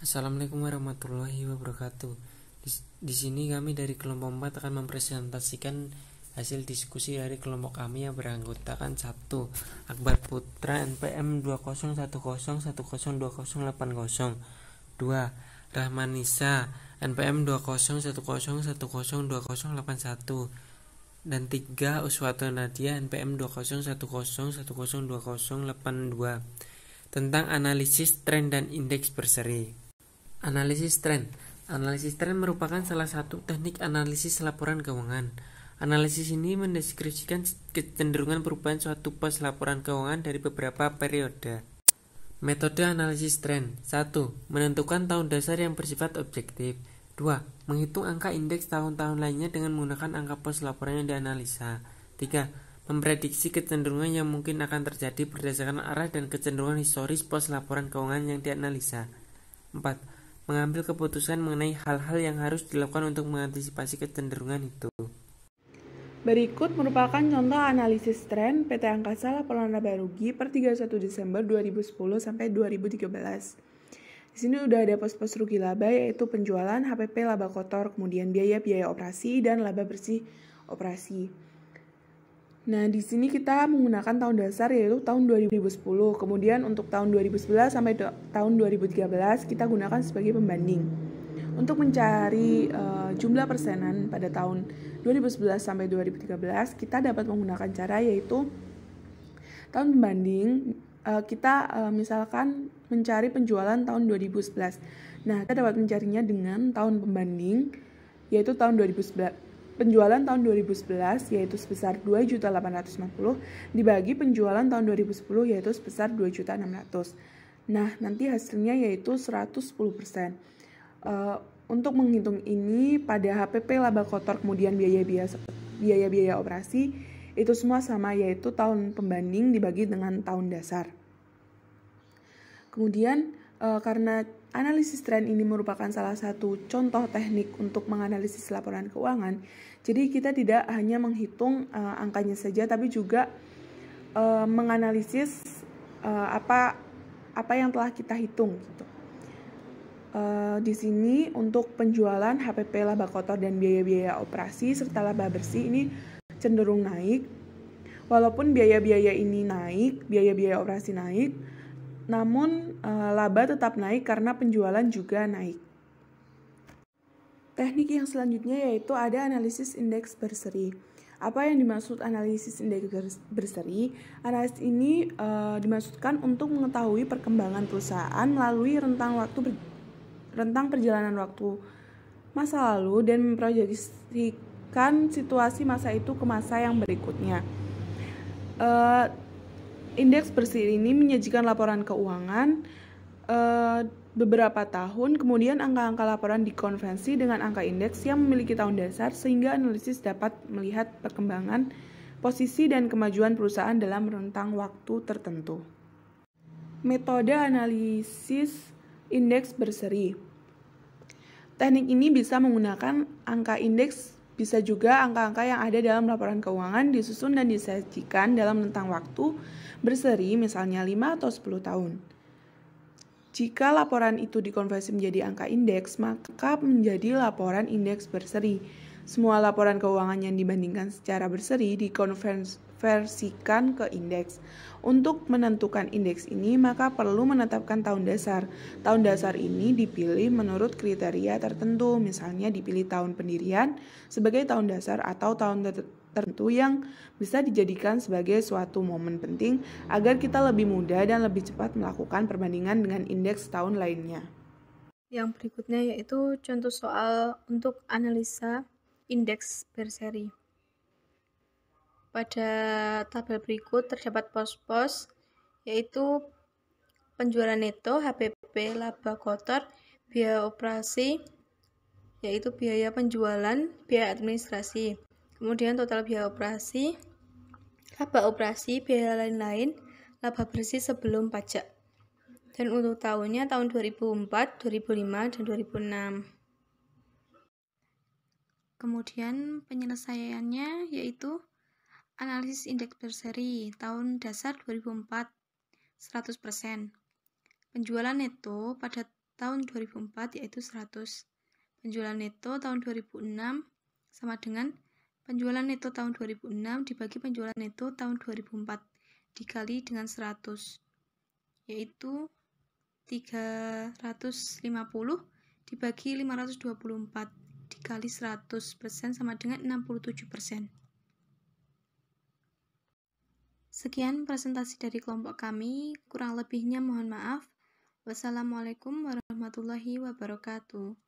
Assalamualaikum warahmatullahi wabarakatuh. Di sini kami dari kelompok 4 akan mempresentasikan hasil diskusi dari kelompok kami yang beranggotakan 1. Akbar Putra NPM 2010102080. 2. Rahmanisa NPM 2010102081. Dan 3. Uswatun Nadia NPM 2010102082 tentang analisis tren dan indeks berseri. Analisis tren. Analisis tren merupakan salah satu teknik analisis laporan keuangan. Analisis ini mendeskripsikan kecenderungan perubahan suatu pos laporan keuangan dari beberapa periode. Metode analisis tren. 1. Menentukan tahun dasar yang bersifat objektif. 2. Menghitung angka indeks tahun-tahun lainnya dengan menggunakan angka pos laporan yang dianalisa. 3. Memprediksi kecenderungan yang mungkin akan terjadi berdasarkan arah dan kecenderungan historis pos laporan keuangan yang dianalisa. 4. Mengambil keputusan mengenai hal-hal yang harus dilakukan untuk mengantisipasi kecenderungan itu. Berikut merupakan contoh analisis tren PT Angkasa laporan laba rugi per 31 Desember 2010 sampai 2013. Di sini udah ada pos-pos rugi laba yaitu penjualan, HPP laba kotor, kemudian biaya-biaya operasi dan laba bersih operasi. Nah, di sini kita menggunakan tahun dasar yaitu tahun 2010. Kemudian untuk tahun 2011 sampai tahun 2013 kita gunakan sebagai pembanding. Untuk mencari jumlah persenan pada tahun 2011 sampai 2013, kita dapat menggunakan cara yaitu tahun pembanding. Kita misalkan mencari penjualan tahun 2011. Nah, kita dapat mencarinya dengan tahun pembanding yaitu tahun 2011. Penjualan tahun 2011 yaitu sebesar 2.850 dibagi penjualan tahun 2010 yaitu sebesar 2.600. Nah, nanti hasilnya yaitu 110%. Untuk menghitung ini pada HPP laba kotor kemudian biaya operasi itu semua sama yaitu tahun pembanding dibagi dengan tahun dasar. Kemudian karena analisis tren ini merupakan salah satu contoh teknik untuk menganalisis laporan keuangan, jadi kita tidak hanya menghitung angkanya saja, tapi juga menganalisis apa yang telah kita hitung. Gitu. Di sini untuk penjualan HPP laba kotor dan biaya-biaya operasi serta laba bersih ini cenderung naik. Walaupun biaya-biaya ini naik, biaya-biaya operasi naik, namun laba tetap naik karena penjualan juga naik. Teknik yang selanjutnya yaitu ada analisis indeks berseri. Apa yang dimaksud analisis indeks berseri? Analisis ini dimaksudkan untuk mengetahui perkembangan perusahaan melalui rentang perjalanan waktu masa lalu dan memproyeksikan situasi masa itu ke masa yang berikutnya. Indeks berseri ini menyajikan laporan keuangan beberapa tahun, kemudian angka-angka laporan dikonversi dengan angka indeks yang memiliki tahun dasar sehingga analisis dapat melihat perkembangan posisi dan kemajuan perusahaan dalam rentang waktu tertentu. Metode analisis indeks berseri. Teknik ini bisa menggunakan angka indeks, bisa juga angka-angka yang ada dalam laporan keuangan disusun dan disajikan dalam rentang waktu berseri misalnya 5 atau 10 tahun. Jika laporan itu dikonversi menjadi angka indeks, maka menjadi laporan indeks berseri. Semua laporan keuangan yang dibandingkan secara berseri dikonversikan ke indeks. Untuk menentukan indeks ini, maka perlu menetapkan tahun dasar. Tahun dasar ini dipilih menurut kriteria tertentu, misalnya dipilih tahun pendirian sebagai tahun dasar atau tahun tertentu yang bisa dijadikan sebagai suatu momen penting agar kita lebih mudah dan lebih cepat melakukan perbandingan dengan indeks tahun lainnya. Yang berikutnya yaitu contoh soal untuk analisa indeks berseri. Pada tabel berikut terdapat pos-pos yaitu penjualan neto, HPP laba kotor, biaya operasi yaitu biaya penjualan, biaya administrasi. Kemudian total biaya operasi, laba operasi, biaya lain-lain, laba bersih sebelum pajak. Dan untuk tahunnya tahun 2004, 2005, dan 2006. Kemudian penyelesaiannya yaitu analisis indeks berseri tahun dasar 2004, 100%. Penjualan neto pada tahun 2004 yaitu 100. Penjualan neto tahun 2006 sama dengan penjualan neto tahun 2006 dibagi penjualan neto tahun 2004 dikali dengan 100, yaitu 350 dibagi 524 dikali 100% sama dengan 67%. Sekian presentasi dari kelompok kami, kurang lebihnya mohon maaf. Wassalamualaikum warahmatullahi wabarakatuh.